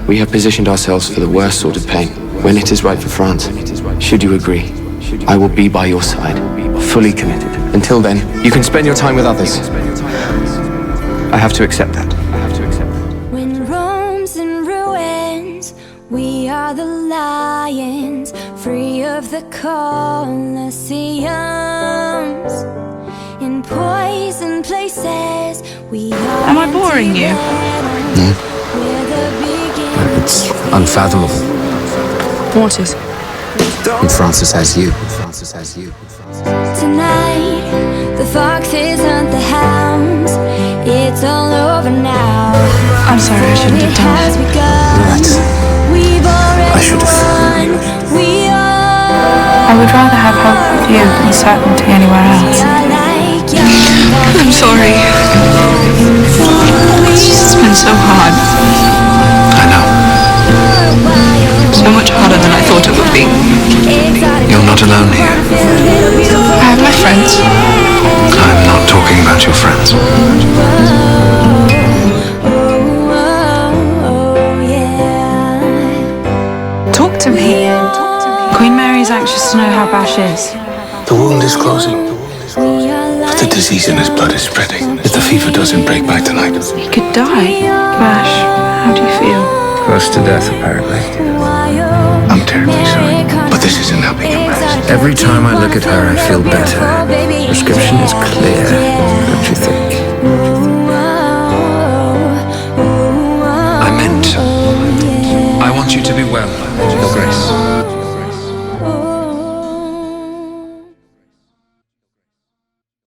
We have positioned ourselves for the worst sort of pain, when it is right for France. Should you agree, I will be by your side, fully committed. Until then, you can spend your time with others. I have to accept that. When Rome's in ruins, we are the lions, free of the Colosseums. In poison places, we are. Am I boring you? No. It's unfathomable. What is? And Francis has you. Tonight, the foxes hunt the hounds. It's all over now. I'm sorry, I shouldn't have done that. Right. I should have. I would rather have hope with you than certainty anywhere else. I'm sorry. It's been so hard. I know. So much harder than I thought it would be. You're not alone here. I have my friends. I'm not talking about your friends. Talk to me. Queen Mary's anxious to know how Bash is. The wound is closing, but the disease in his blood is spreading. If the fever doesn't break by tonight, He could die. Bash, how do you feel? close to death, apparently. I'm terribly sorry, but this isn't helping him rest. Every time I look at her, I feel better. Prescription is clear.